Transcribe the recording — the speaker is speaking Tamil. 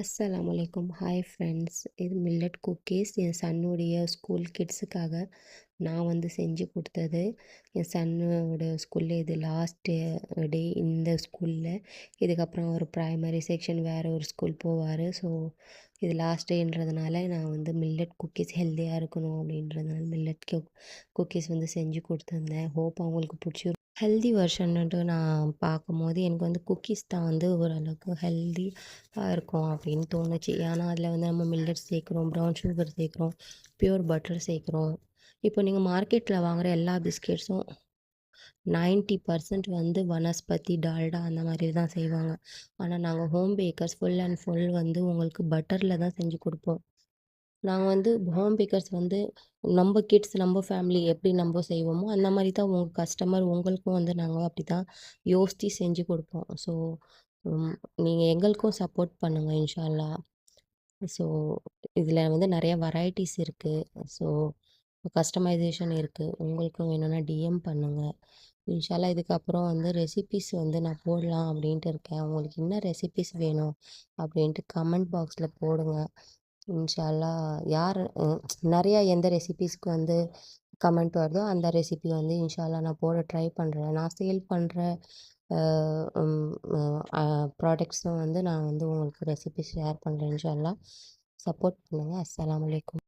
அஸ்ஸலாமு அலைக்கும். Hi friends. இது மில்லட் குக்கீஸ். என் சன்னுடைய ஸ்கூல் கிட்ஸுக்காக நான் செஞ்சு கொடுத்தது. என் சன்னோட ஸ்கூல்ல இது லாஸ்ட்டு டே இந்த ஸ்கூல்ல. இதுக்கப்புறம் ஒரு ப்ரைமரி செக்ஷன் வேறு ஒரு ஸ்கூல் போவார். ஸோ இது லாஸ்ட் டேன்றதுனால நான் மில்லட் குக்கீஸ் ஹெல்த்தியாக இருக்கணும் அப்படின்றதுனால மில்லட் குக்கீஸ் செஞ்சு கொடுத்துருந்தேன். ஹோப் அவங்களுக்கு பிடிச்சிருக்கும். ஹெல்தி வெர்ஷன்னுட்டு நான் பார்க்கும்போது எனக்கு குக்கீஸ் தான் ஓரளவுக்கு ஹெல்தியாக இருக்கும் அப்படின்னு தோணுச்சு. ஏன்னா அதில் நம்ம மில்லட் சேர்க்குறோம், ப்ரௌன் சுகர் சேர்க்குறோம், பியூர் பட்டர் சேர்க்குறோம். இப்போ நீங்கள் மார்க்கெட்டில் வாங்குகிற எல்லா பிஸ்கெட்ஸும் 90% வனஸ்பதி, டால்டா அந்த மாதிரி தான் செய்வாங்க. ஆனால் நாங்கள் home packers full and full உங்களுக்கு பட்டரில் தான் செஞ்சு கொடுப்போம். நாங்கள் ஹோம் பேக்கர்ஸ் நம்ம கிட்ஸ், நம்ம ஃபேமிலி எப்படி நம்ம செய்வோமோ அந்த மாதிரி தான் உங்கள் கஸ்டமர் உங்களுக்கும் நாங்கள் அப்படி தான் யோசித்து செஞ்சு கொடுப்போம். ஸோ நீங்கள் எங்களுக்கும் சப்போர்ட் பண்ணுங்கள் இன்ஷா அல்லாஹ். ஸோ இதில் நிறைய வெரைட்டிஸ் இருக்குது. ஸோ கஸ்டமைசேஷன் இருக்குது. உங்களுக்கும் வேணும்னா டிஎம் பண்ணுங்கள். இன்ஷா அல்லாஹ் இதுக்கப்புறம் ரெசிபீஸ் நான் போடலாம் அப்படின்ட்டு இருக்கேன். உங்களுக்கு என்ன ரெசிபீஸ் வேணும் அப்படின்ட்டு கமெண்ட் பாக்ஸில் போடுங்க. இன்ஷா அல்லாஹ் யார் நிறையா எந்த ரெசிபீஸ்க்கு கமெண்ட் வருதோ அந்த ரெசிபி இன்ஷா அல்லாஹ் நான் போட ட்ரை பண்ணுறேன். நான் சேல் பண்ணுற ப்ராடக்ட்ஸும் நான் உங்களுக்கு ரெசிபி ஷேர் பண்ணுறேன். இன்ஷா அல்லாஹ் சப்போர்ட் பண்ணுங்கள். அஸ்ஸலாமு அலைக்கும்.